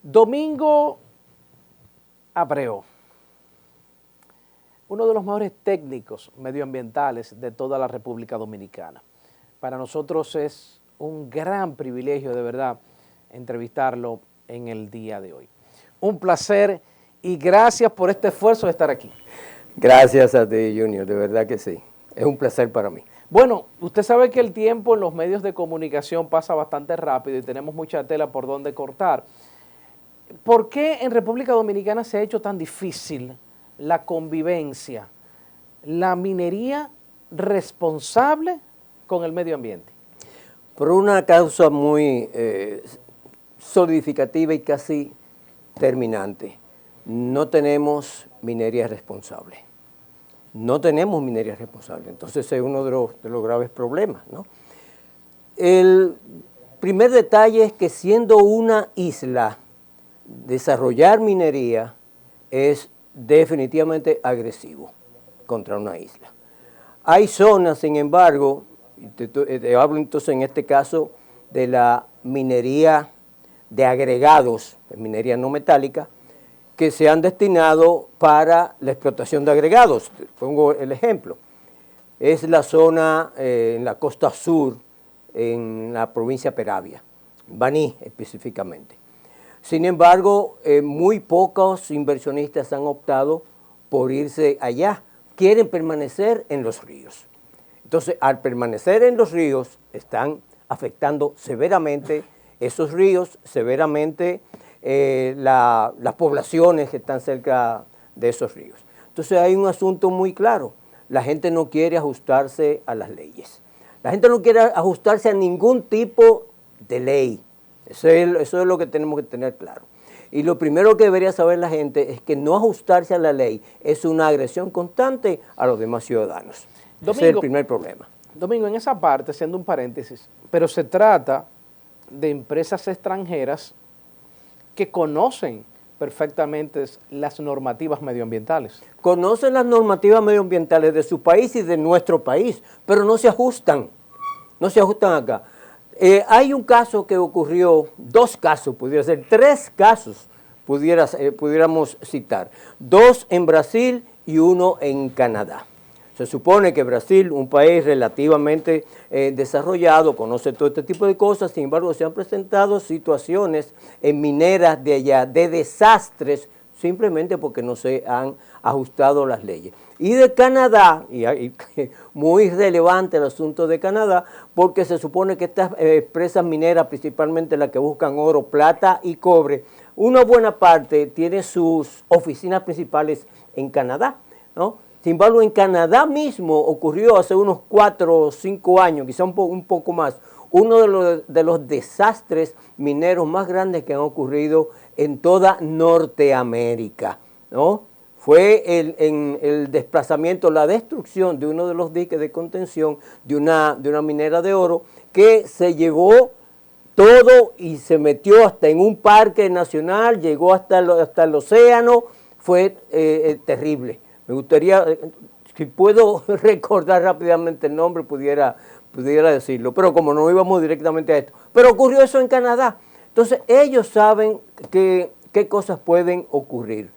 Domingo Abreu, uno de los mejores técnicos medioambientales de toda la República Dominicana. Para nosotros es un gran privilegio, de verdad, entrevistarlo en el día de hoy. Un placer y gracias por este esfuerzo de estar aquí. Gracias a ti, Junior, de verdad que sí. Es un placer para mí. Bueno, usted sabe que el tiempo en los medios de comunicación pasa bastante rápido y tenemos mucha tela por donde cortar. ¿Por qué en República Dominicana se ha hecho tan difícil la convivencia, la minería responsable con el medio ambiente? Por una causa muy solidificativa y casi terminante. No tenemos minería responsable. No tenemos minería responsable. Entonces es uno de los graves problemas, ¿no? El primer detalle es que siendo una isla, desarrollar minería es definitivamente agresivo contra una isla. Hay zonas, sin embargo, te hablo entonces en este caso de la minería de agregados, minería no metálica, que se han destinado para la explotación de agregados. Pongo el ejemplo. Es la zona en la costa sur, en la provincia Peravia, Baní específicamente. Sin embargo, muy pocos inversionistas han optado por irse allá. Quieren permanecer en los ríos. Entonces, al permanecer en los ríos, están afectando severamente esos ríos, severamente las poblaciones que están cerca de esos ríos. Entonces, hay un asunto muy claro. La gente no quiere ajustarse a las leyes. La gente no quiere ajustarse a ningún tipo de ley. Eso es lo que tenemos que tener claro. Y lo primero que debería saber la gente es que no ajustarse a la ley es una agresión constante a los demás ciudadanos. Domingo, ese es el primer problema. Domingo, en esa parte, haciendo un paréntesis, pero se trata de empresas extranjeras que conocen perfectamente las normativas medioambientales. Conocen las normativas medioambientales de su país y de nuestro país, pero no se ajustan acá. Hay un caso que ocurrió, dos casos, pudiera ser, tres casos pudiéramos citar. Dos en Brasil y uno en Canadá. Se supone que Brasil, un país relativamente desarrollado, conoce todo este tipo de cosas, sin embargo se han presentado situaciones en mineras de allá, de desastres, simplemente porque no se han ajustado las leyes. Y de Canadá, y muy relevante el asunto de Canadá, porque se supone que estas empresas mineras, principalmente las que buscan oro, plata y cobre, una buena parte tiene sus oficinas principales en Canadá, ¿no? Sin embargo, en Canadá mismo ocurrió hace unos 4 o 5 años, quizá un poco más, uno de los desastres mineros más grandes que han ocurrido en toda Norteamérica, ¿no? Fue el desplazamiento, la destrucción de uno de los diques de contención de una minera de oro que se llevó todo y se metió hasta en un parque nacional, llegó hasta el océano, fue terrible. Me gustaría, si puedo recordar rápidamente el nombre, pudiera decirlo, pero como no íbamos directamente a esto. Pero ocurrió eso en Canadá. Entonces, ellos saben qué cosas pueden ocurrir,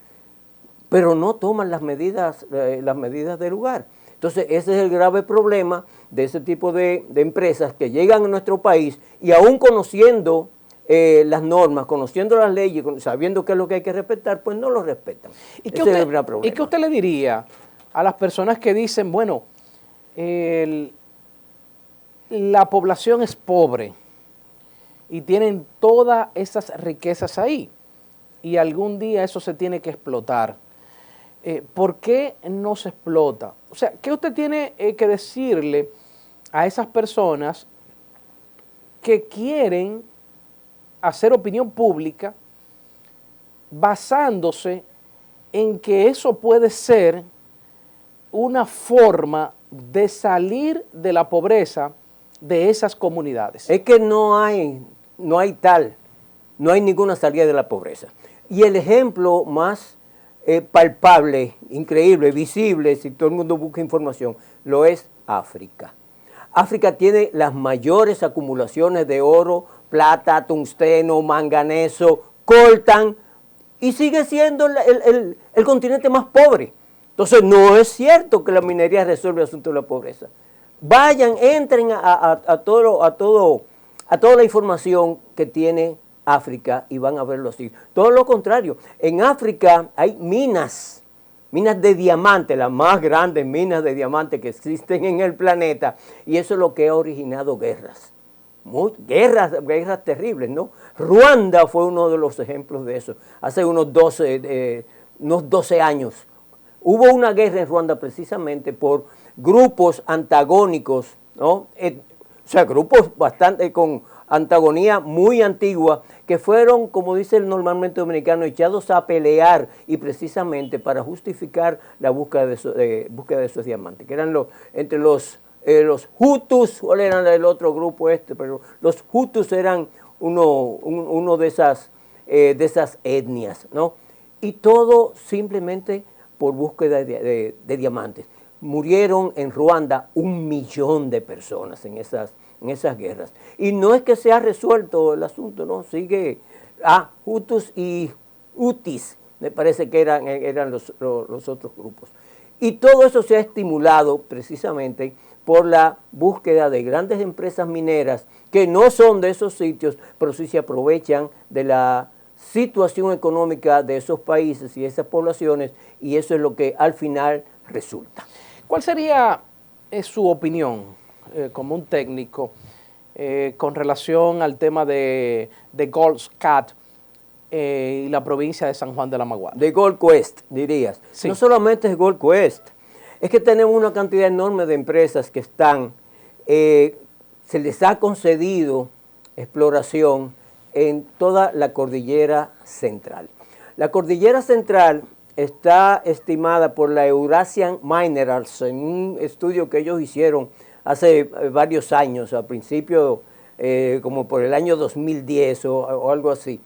pero no toman las medidas de lugar. Entonces, ese es el grave problema de ese tipo de empresas que llegan a nuestro país y aún conociendo las normas, conociendo las leyes, sabiendo qué es lo que hay que respetar, pues no lo respetan. ¿Y qué usted le diría a las personas que dicen, bueno, la población es pobre y tienen todas esas riquezas ahí y algún día eso se tiene que explotar? ¿Por qué no se explota? O sea, ¿qué usted tiene que decirle a esas personas que quieren hacer opinión pública basándose en que eso puede ser una forma de salir de la pobreza de esas comunidades? Es que no hay ninguna salida de la pobreza. Y el ejemplo más palpable, increíble, visible, si todo el mundo busca información, lo es África. África tiene las mayores acumulaciones de oro, plata, tungsteno, manganeso, coltan y sigue siendo el continente más pobre. Entonces no es cierto que la minería resuelve el asunto de la pobreza. Vayan, entren a toda la información que tiene África y van a verlo así. Todo lo contrario, en África hay minas de diamante, las más grandes minas de diamante que existen en el planeta, y eso es lo que ha originado guerras. Guerras terribles, ¿no? Ruanda fue uno de los ejemplos de eso. Hace unos 12 años hubo una guerra en Ruanda precisamente por grupos antagónicos, ¿no? O sea, grupos bastante con antagonía muy antigua que fueron, como dice normalmente dominicano, echados a pelear y precisamente para justificar la búsqueda de esos diamantes, que eran entre los Hutus. ¿Cuál era el otro grupo Pero los Hutus eran uno de esas etnias, ¿no? Y todo simplemente por búsqueda de diamantes. Murieron en Ruanda 1 millón de personas en esas guerras. Y no es que se ha resuelto el asunto, ¿no? Sigue Hutus y Hutis, me parece que eran los otros grupos. Y todo eso se ha estimulado precisamente por la búsqueda de grandes empresas mineras que no son de esos sitios, pero sí se aprovechan de la situación económica de esos países y esas poblaciones, y eso es lo que al final resulta. ¿Cuál sería su opinión como un técnico con relación al tema de Gold Cat y la provincia de San Juan de la Maguana? De Gold Quest, dirías. Sí. No solamente es Gold Quest, es que tenemos una cantidad enorme de empresas que están, se les ha concedido exploración en toda la cordillera central. La cordillera central está estimada por la Eurasian Minerals en un estudio que ellos hicieron hace varios años, al principio, como por el año 2010 o algo así.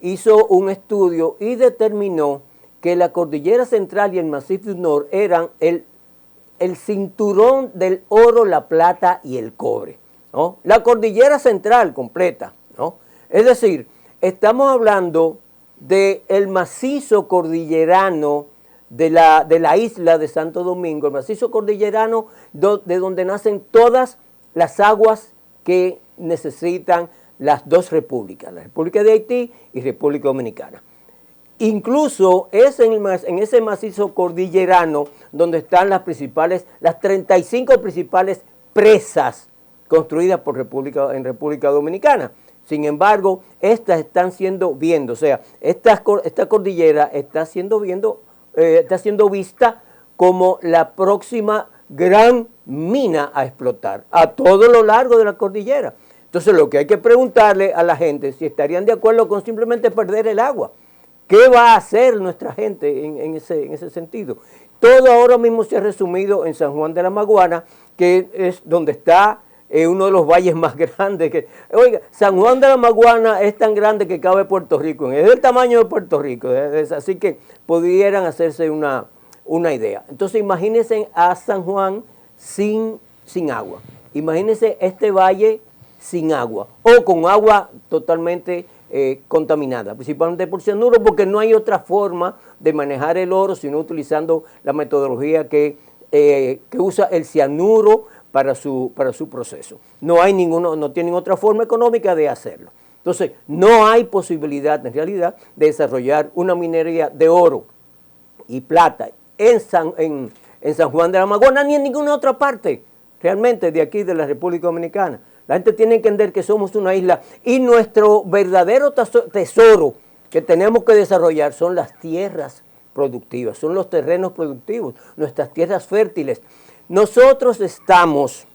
Hizo un estudio y determinó que la cordillera central y el Macizo du Nord eran el cinturón del oro, la plata y el cobre, ¿no? La cordillera central completa, ¿no? Es decir, estamos hablando del macizo cordillerano de la isla de Santo Domingo, el macizo cordillerano de donde nacen todas las aguas que necesitan las dos repúblicas, la República de Haití y República Dominicana. Incluso es en ese macizo cordillerano donde están las 35 principales presas construidas en República Dominicana. Sin embargo, estas están siendo o sea, esta cordillera está siendo vista como la próxima gran mina a explotar a todo lo largo de la cordillera. Entonces, lo que hay que preguntarle a la gente es si estarían de acuerdo con simplemente perder el agua. ¿Qué va a hacer nuestra gente en ese sentido? Todo ahora mismo se ha resumido en San Juan de la Maguana, que es donde está uno de los valles más grandes. Oiga, San Juan de la Maguana es tan grande que cabe Puerto Rico, es del tamaño de Puerto Rico, así que pudieran hacerse una idea. Entonces imagínense a San Juan sin agua, imagínense este valle sin agua o con agua totalmente contaminada, principalmente por cianuro, porque no hay otra forma de manejar el oro sino utilizando la metodología que usa el cianuro para su proceso. No tienen otra forma económica de hacerlo. Entonces, no hay posibilidad en realidad de desarrollar una minería de oro y plata en San Juan de la Maguana ni en ninguna otra parte realmente de aquí de la República Dominicana. La gente tiene que entender que somos una isla y nuestro verdadero tesoro que tenemos que desarrollar son las tierras productivas, son los terrenos productivos, nuestras tierras fértiles. Nosotros estamos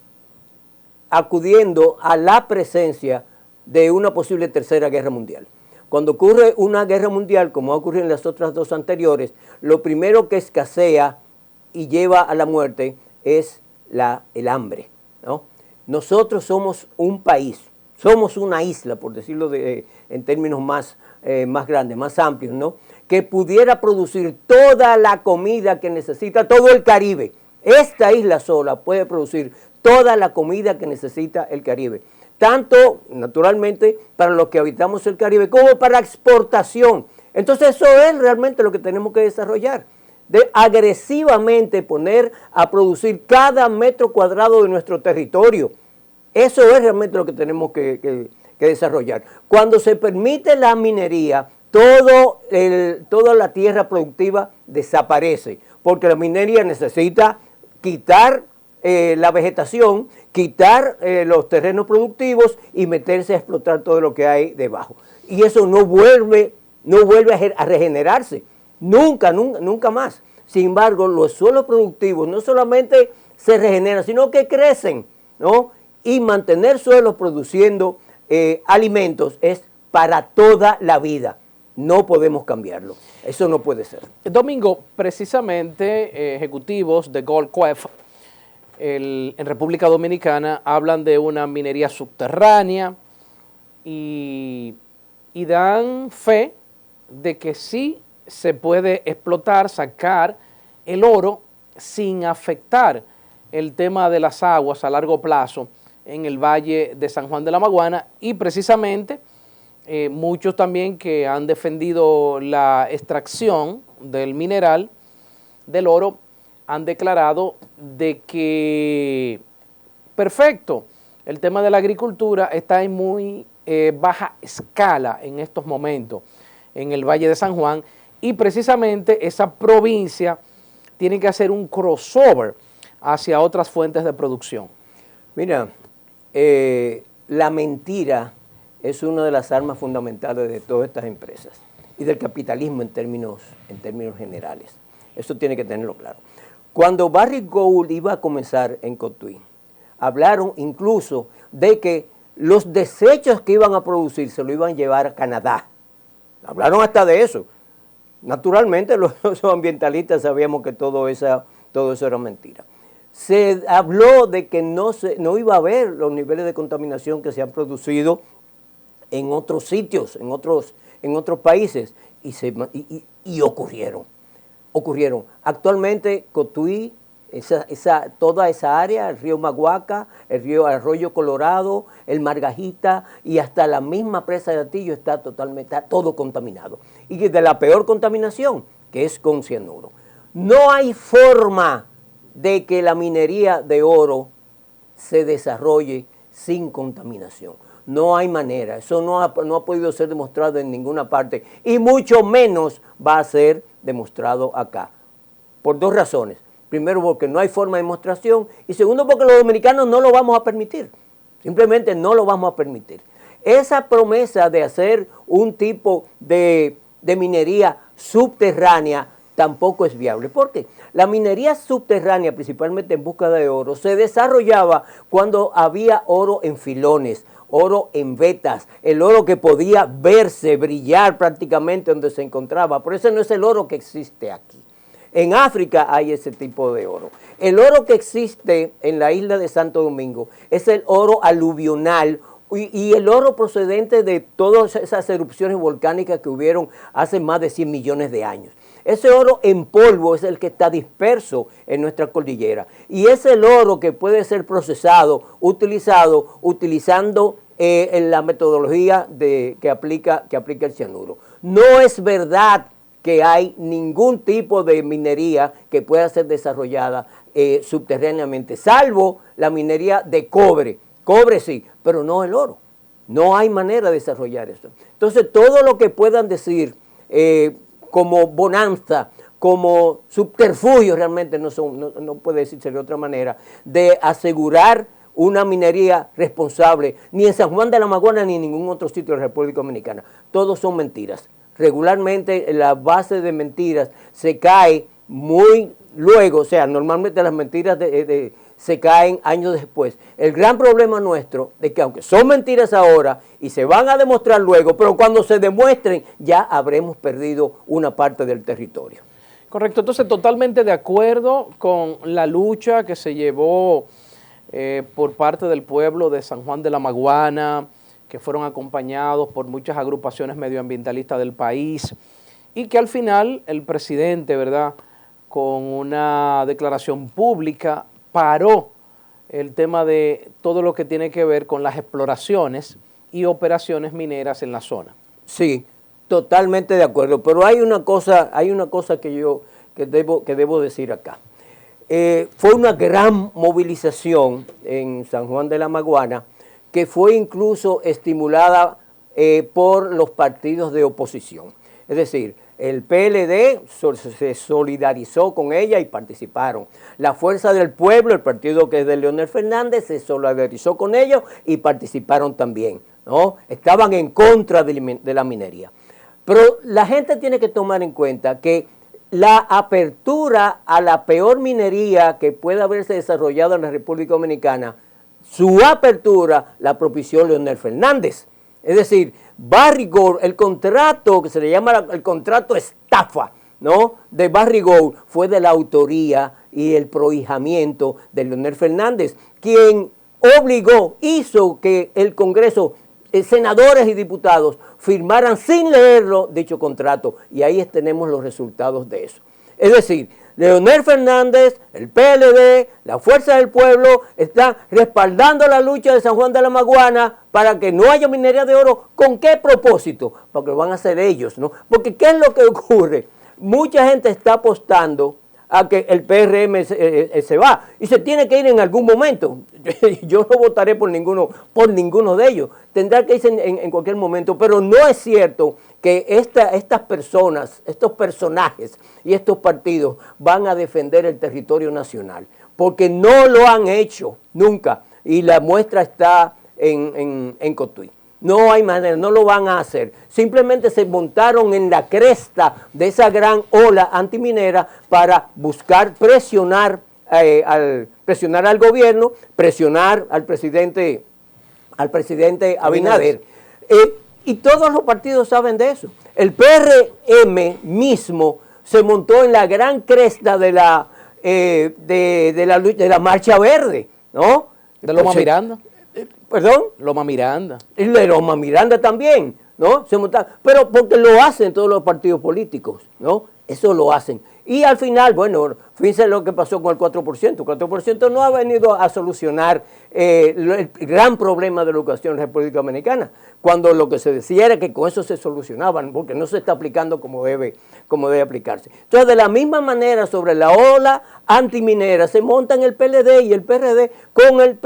acudiendo a la presencia de una posible tercera guerra mundial. Cuando ocurre una guerra mundial, como ha ocurrido en las otras dos anteriores, lo primero que escasea y lleva a la muerte es el hambre, ¿no? Nosotros somos un país, somos una isla, por decirlo en términos más grandes, más amplios, ¿no? Que pudiera producir toda la comida que necesita todo el Caribe. Esta isla sola puede producir toda la comida que necesita el Caribe. tanto naturalmente para los que habitamos el Caribe como para exportación. Entonces eso es realmente lo que tenemos que desarrollar, de agresivamente poner a producir cada metro cuadrado de nuestro territorio. Eso es realmente lo que tenemos que desarrollar. Cuando se permite la minería, toda la tierra productiva desaparece, porque la minería necesita quitar la vegetación, quitar los terrenos productivos y meterse a explotar todo lo que hay debajo. Y eso no vuelve a regenerarse, nunca más. Sin embargo, los suelos productivos no solamente se regeneran, sino que crecen, ¿no? Y mantener suelos produciendo alimentos es para toda la vida. No podemos cambiarlo. Eso no puede ser. Domingo, precisamente ejecutivos de Goldquest en República Dominicana hablan de una minería subterránea y dan fe de que sí se puede explotar, sacar el oro sin afectar el tema de las aguas a largo plazo en el Valle de San Juan de la Maguana, y precisamente muchos también que han defendido la extracción del mineral, del oro, han declarado de que perfecto, el tema de la agricultura está en muy baja escala en estos momentos en el Valle de San Juan, y precisamente esa provincia tiene que hacer un crossover hacia otras fuentes de producción. Mira, la mentira es una de las armas fundamentales de todas estas empresas y del capitalismo en términos generales. Eso tiene que tenerlo claro. Cuando Barrick Gold iba a comenzar en Cotuí, hablaron incluso de que los desechos que iban a producir se lo iban a llevar a Canadá. Hablaron hasta de eso. Naturalmente los ambientalistas sabíamos que todo eso era mentira. Se habló de que no iba a haber los niveles de contaminación que se han producido en otros sitios, en otros países, y ocurrieron. Actualmente Cotuí, toda esa área, el río Maguaca, el arroyo Colorado, el Margajita y hasta la misma presa de Atillo está todo contaminado. Y de la peor contaminación, que es con cianuro. No hay forma de que la minería de oro se desarrolle sin contaminación. No hay manera, eso no ha podido ser demostrado en ninguna parte y mucho menos va a ser demostrado acá, por dos razones. Primero, porque no hay forma de demostración, y segundo, porque los dominicanos no lo vamos a permitir, simplemente no lo vamos a permitir. Esa promesa de hacer un tipo de minería subterránea tampoco es viable. ¿Por qué? La minería subterránea, principalmente en busca de oro, se desarrollaba cuando había oro en filones, oro en vetas, el oro que podía verse, brillar prácticamente donde se encontraba. Por eso no es el oro que existe aquí. En África hay ese tipo de oro. El oro que existe en la isla de Santo Domingo es el oro aluvional y el oro procedente de todas esas erupciones volcánicas que hubieron hace más de 100 millones de años. Ese oro en polvo es el que está disperso en nuestra cordillera y es el oro que puede ser procesado, utilizando la metodología que aplica el cianuro. No es verdad que hay ningún tipo de minería que pueda ser desarrollada subterráneamente, salvo la minería de cobre. Cobre sí, pero no el oro. No hay manera de desarrollar eso. Entonces, todo lo que puedan decir como bonanza, como subterfugio, realmente no puede decirse de otra manera, de asegurar una minería responsable, ni en San Juan de la Maguana ni en ningún otro sitio de la República Dominicana. Todos son mentiras. Regularmente la base de mentiras se cae muy luego, o sea, normalmente las mentiras se caen años después. El gran problema nuestro es que aunque son mentiras ahora y se van a demostrar luego, pero cuando se demuestren ya habremos perdido una parte del territorio. Correcto, entonces totalmente de acuerdo con la lucha que se llevó por parte del pueblo de San Juan de la Maguana, que fueron acompañados por muchas agrupaciones medioambientalistas del país y que al final el presidente, ¿verdad?, con una declaración pública paró el tema de todo lo que tiene que ver con las exploraciones y operaciones mineras en la zona. Sí, totalmente de acuerdo, pero hay una cosa que debo decir acá. Fue una gran movilización en San Juan de la Maguana que fue incluso estimulada por los partidos de oposición. Es decir, el PLD se solidarizó con ella y participaron. La Fuerza del Pueblo, el partido que es de Leonel Fernández, se solidarizó con ellos y participaron también, ¿no? Estaban en contra de la minería. Pero la gente tiene que tomar en cuenta que la apertura a la peor minería que pueda haberse desarrollado en la República Dominicana, su apertura la propició Leonel Fernández. Es decir, Barrick Gold, el contrato que se le llama el contrato estafa, ¿no?, de Barrick Gold fue de la autoría y el prohijamiento de Leonel Fernández, quien hizo que el Congreso, senadores y diputados firmaran sin leerlo dicho contrato, y ahí tenemos los resultados de eso. Es decir, Leonel Fernández, el PLD, la Fuerza del Pueblo, están respaldando la lucha de San Juan de la Maguana para que no haya minería de oro. ¿Con qué propósito? Porque lo van a hacer ellos, ¿no? Porque ¿qué es lo que ocurre? Mucha gente está apostando a que el PRM se va y se tiene que ir en algún momento. Yo no votaré por ninguno de ellos. Tendrá que irse en cualquier momento, pero no es cierto que estas personas, estos personajes y estos partidos van a defender el territorio nacional, porque no lo han hecho nunca, y la muestra está en Cotuí. No hay manera, no lo van a hacer. Simplemente se montaron en la cresta de esa gran ola antiminera para buscar presionar al gobierno, presionar al presidente Abinader. Y todos los partidos saben de eso. El PRM mismo se montó en la gran cresta de la Marcha Verde, ¿no? De Loma Miranda. ¿Perdón? Loma Miranda. Y de Loma Miranda también, ¿no? Se montaron, pero porque lo hacen todos los partidos políticos, ¿no? Eso lo hacen. Y al final, bueno, fíjense lo que pasó con el 4%. El 4% no ha venido a solucionar el gran problema de la educación en la República Dominicana, cuando lo que se decía era que con eso se solucionaban, porque no se está aplicando como debe aplicarse. Entonces, de la misma manera, sobre la ola antiminera, se montan el PLD y el PRD con el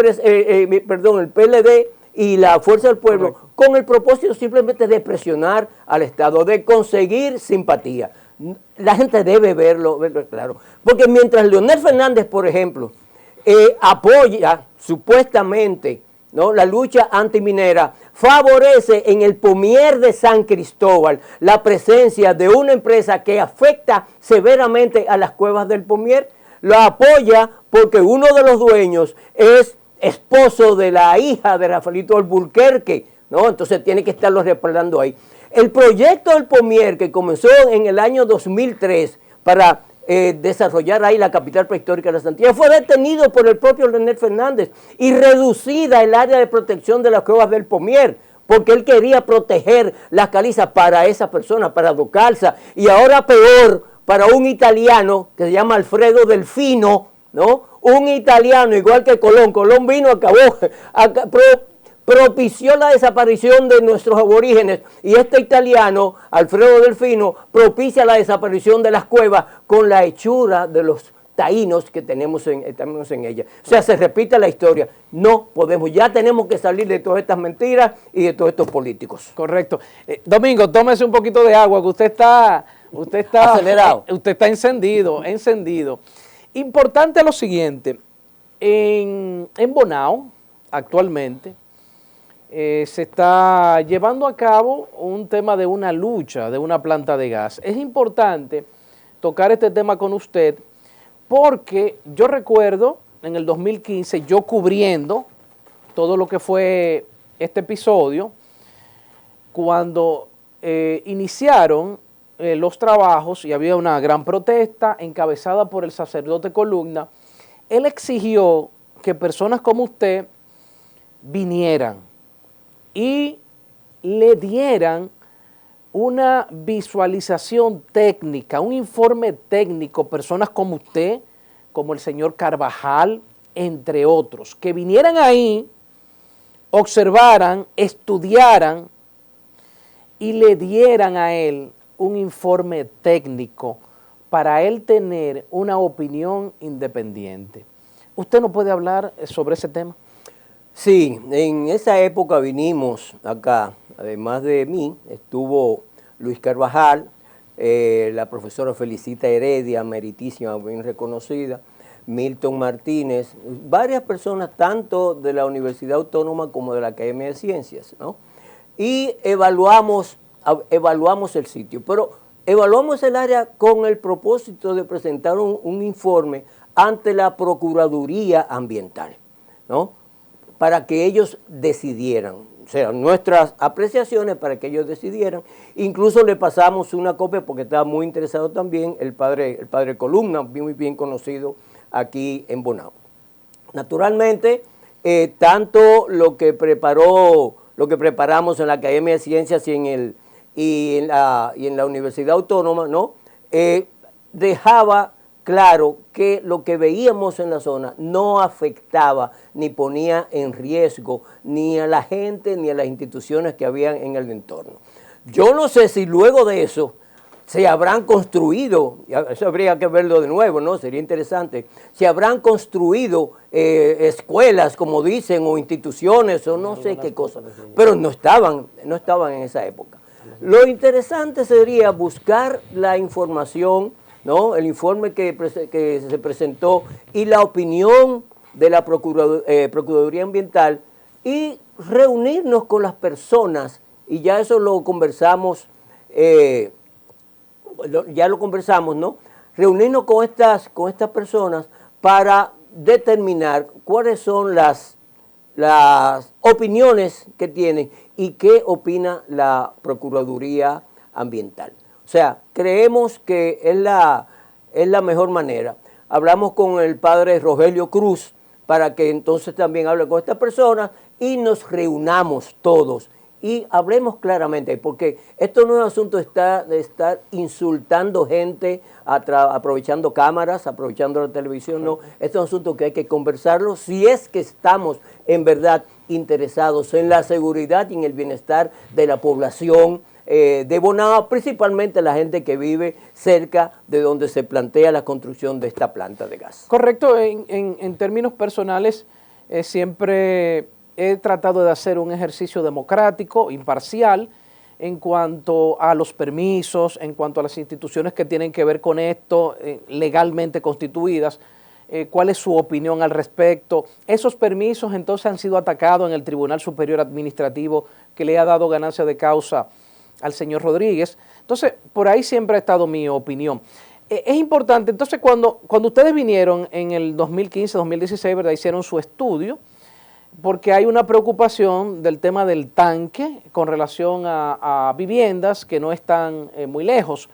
PLD y la Fuerza del Pueblo, correcto, con el propósito simplemente de presionar al Estado, de conseguir simpatía. La gente debe verlo claro, porque mientras Leonel Fernández, por ejemplo, apoya supuestamente, ¿no?, la lucha antiminera, favorece en el Pomier de San Cristóbal la presencia de una empresa que afecta severamente a las cuevas del Pomier. Lo apoya porque uno de los dueños es esposo de la hija de Rafaelito Alburquerque, ¿no? Entonces tiene que estarlo respaldando ahí. El proyecto del Pomier, que comenzó en el año 2003 para desarrollar ahí la capital prehistórica de la Santiago, fue detenido por el propio Leonel Fernández y reducida el área de protección de las cuevas del Pomier, porque él quería proteger las calizas para esa persona, para Docalza, y ahora peor, para un italiano que se llama Alfredo Delfino, ¿no? Un italiano igual que Colón. Colón vino, propició la desaparición de nuestros aborígenes, y este italiano, Alfredo Delfino, propicia la desaparición de las cuevas con la hechura de los taínos que tenemos en ella. O sea, se repite la historia. No podemos, ya tenemos que salir de todas estas mentiras y de todos estos políticos. Correcto. Domingo, tómese un poquito de agua, que usted está acelerado. Usted está encendido. Importante lo siguiente, en Bonao, actualmente, se está llevando a cabo un tema de una lucha de una planta de gas. Es importante tocar este tema con usted porque yo recuerdo en el 2015, yo cubriendo todo lo que fue este episodio, cuando iniciaron los trabajos y había una gran protesta encabezada por el sacerdote Columna, él exigió que personas como usted vinieran y le dieran una visualización técnica, un informe técnico, personas como usted, como el señor Carvajal, entre otros, que vinieran ahí, observaran, estudiaran y le dieran a él un informe técnico para él tener una opinión independiente. ¿Usted no puede hablar sobre ese tema? Sí, en esa época vinimos acá, además de mí, estuvo Luis Carvajal, la profesora Felicita Heredia, meritísima, bien reconocida, Milton Martínez, varias personas tanto de la Universidad Autónoma como de la Academia de Ciencias, ¿no? Y evaluamos el sitio, pero evaluamos el área con el propósito de presentar un informe ante la Procuraduría Ambiental, ¿no? Para que ellos decidieran, o sea, nuestras apreciaciones para que ellos decidieran. Incluso le pasamos una copia porque estaba muy interesado también el padre Columna, muy bien conocido aquí en Bonao. Naturalmente, tanto lo que preparamos en la Academia de Ciencias y en la Universidad Autónoma, ¿no? Dejaba claro que lo que veíamos en la zona no afectaba ni ponía en riesgo ni a la gente ni a las instituciones que habían en el entorno. Yo no sé si luego de eso se habrán construido, eso habría que verlo de nuevo, ¿no? Sería interesante, se habrán construido escuelas, como dicen, o instituciones, o no sé qué cosa, pero no estaban en esa época. Lo interesante sería buscar la información, ¿no? El informe que se presentó y la opinión de la Procuraduría Ambiental y reunirnos con las personas, y ya eso lo conversamos, ¿no? Reunirnos con estas personas para determinar cuáles son las opiniones que tienen y qué opina la Procuraduría Ambiental. O sea, creemos que es la mejor manera. Hablamos con el padre Rogelio Cruz para que entonces también hable con estas personas y nos reunamos todos y hablemos claramente, porque esto no es un asunto de estar insultando gente, aprovechando cámaras, aprovechando la televisión, no. Esto es un asunto que hay que conversarlo si es que estamos en verdad interesados en la seguridad y en el bienestar de la población de Bonao, principalmente la gente que vive cerca de donde se plantea la construcción de esta planta de gas. Correcto, en términos personales siempre he tratado de hacer un ejercicio democrático, imparcial, en cuanto a los permisos, en cuanto a las instituciones que tienen que ver con esto, legalmente constituidas, cuál es su opinión al respecto. Esos permisos entonces han sido atacados en el Tribunal Superior Administrativo que le ha dado ganancia de causa al señor Rodríguez. Entonces, por ahí siempre ha estado mi opinión. Es importante, entonces, cuando ustedes vinieron en el 2015, 2016, ¿verdad? Hicieron su estudio, porque hay una preocupación del tema del tanque con relación a viviendas que no están muy lejos.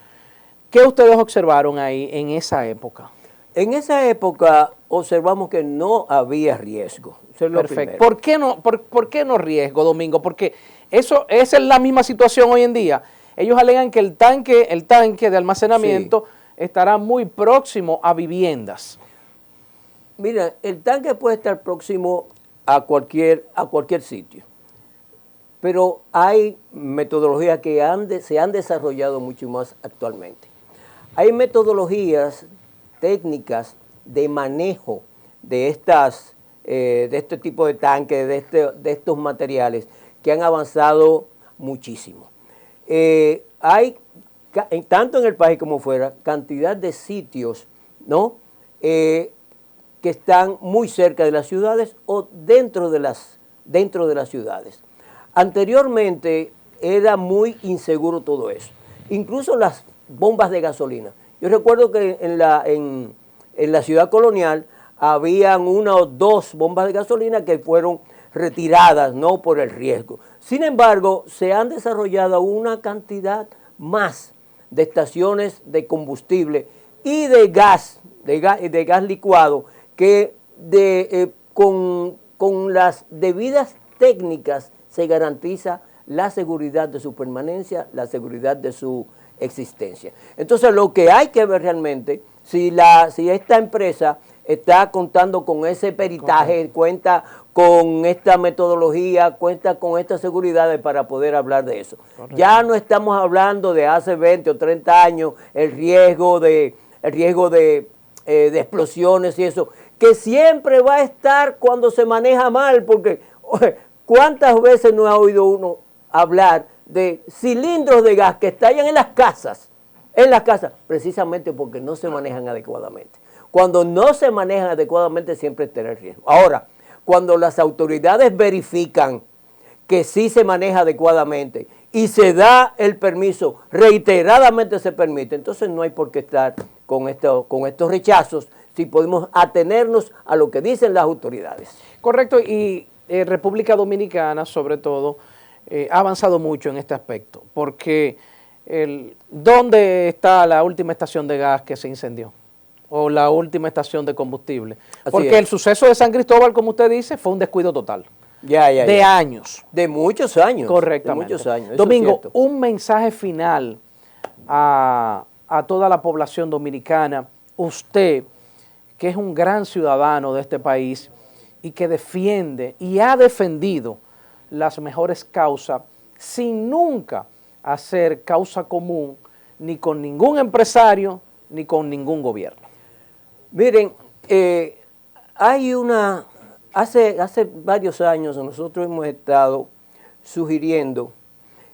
¿Qué ustedes observaron ahí en esa época? En esa época observamos que no había riesgo. Eso es lo Perfecto. primero. ¿Por qué no riesgo, Domingo? Porque esa es la misma situación hoy en día. Ellos alegan que el tanque de almacenamiento estará muy próximo a viviendas. Mira, el tanque puede estar próximo a cualquier sitio, pero hay metodologías que se han desarrollado mucho más actualmente. Hay metodologías técnicas de manejo de este tipo de tanques, de estos materiales que han avanzado muchísimo. Hay, tanto en el país como fuera, cantidad de sitios, ¿no? Que están muy cerca de las ciudades o dentro de las ciudades. Anteriormente era muy inseguro todo eso, incluso las bombas de gasolina. Yo recuerdo que en la ciudad colonial habían una o dos bombas de gasolina que fueron retiradas, no por el riesgo. Sin embargo, se han desarrollado una cantidad más de estaciones de combustible y de gas licuado que con las debidas técnicas se garantiza la seguridad de su permanencia, la seguridad de su existencia. Entonces, lo que hay que ver realmente, si esta empresa está contando con ese peritaje, cuenta con esta metodología, cuenta con estas seguridades para poder hablar de eso. Correcto. Ya no estamos hablando de hace 20 o 30 años, el riesgo de explosiones y eso, que siempre va a estar cuando se maneja mal, porque ¿cuántas veces no ha oído uno hablar de cilindros de gas que estallan en las casas, precisamente porque no se manejan adecuadamente? Cuando no se manejan adecuadamente siempre está el riesgo. Ahora, cuando las autoridades verifican que sí se maneja adecuadamente y se da el permiso, reiteradamente se permite, entonces no hay por qué estar con estos rechazos si podemos atenernos a lo que dicen las autoridades. Correcto, y República Dominicana, sobre todo, ha avanzado mucho en este aspecto, porque ¿dónde está la última estación de gas que se incendió? O la última estación de combustible. Porque el suceso de San Cristóbal, como usted dice, fue un descuido total. De años. De muchos años. Correctamente. De muchos años. Domingo, un mensaje final a toda la población dominicana. Usted, que es un gran ciudadano de este país y que defiende y ha defendido las mejores causas sin nunca hacer causa común ni con ningún empresario ni con ningún gobierno. Miren, hace varios años nosotros hemos estado sugiriendo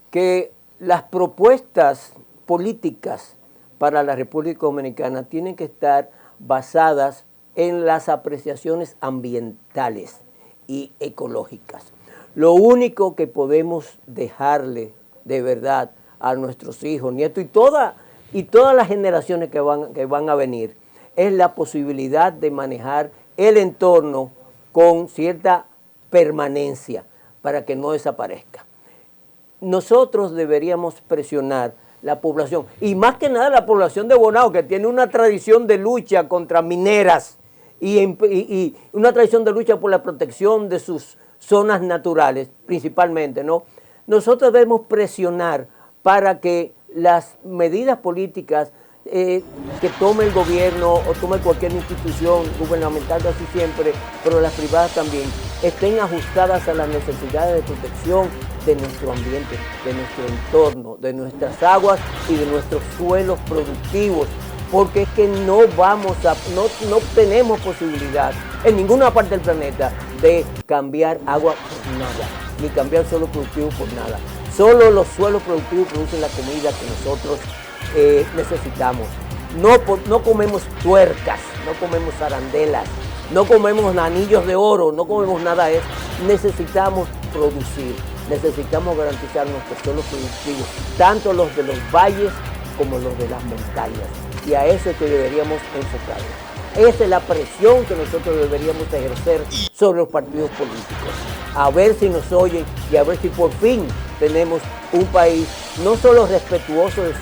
que las propuestas políticas para la República Dominicana tienen que estar basadas en las apreciaciones ambientales y ecológicas. Lo único que podemos dejarle de verdad a nuestros hijos, nietos y todas las generaciones que van a venir es la posibilidad de manejar el entorno con cierta permanencia para que no desaparezca. Nosotros deberíamos presionar la población, y más que nada la población de Bonao, que tiene una tradición de lucha contra mineras y una tradición de lucha por la protección de sus zonas naturales, principalmente, ¿no? Nosotros debemos presionar para que las medidas políticas que tome el gobierno o tome cualquier institución gubernamental, casi siempre, pero las privadas también, estén ajustadas a las necesidades de protección de nuestro ambiente, de nuestro entorno, de nuestras aguas y de nuestros suelos productivos, porque es que no tenemos posibilidad en ninguna parte del planeta de cambiar agua por nada, ni cambiar suelo productivo por nada. Solo los suelos productivos producen la comida que nosotros necesitamos. No comemos tuercas, no comemos arandelas, no comemos anillos de oro, no comemos nada de eso. Necesitamos producir, necesitamos garantizar nuestros suelos productivos, tanto los de los valles como los de las montañas. Y a eso es que deberíamos enfocarnos. Esa es la presión que nosotros deberíamos ejercer sobre los partidos políticos. A ver si nos oyen y a ver si por fin tenemos un país no solo respetuoso de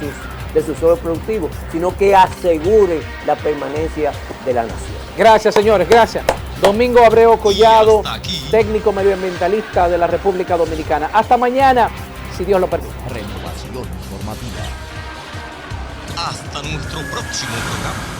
su suelo productivo, sino que asegure la permanencia de la nación. Gracias, señores, gracias. Domingo Abreu Collado, técnico medioambientalista de la República Dominicana. Hasta mañana, si Dios lo permite. Renovación informativa. Hasta nuestro próximo programa.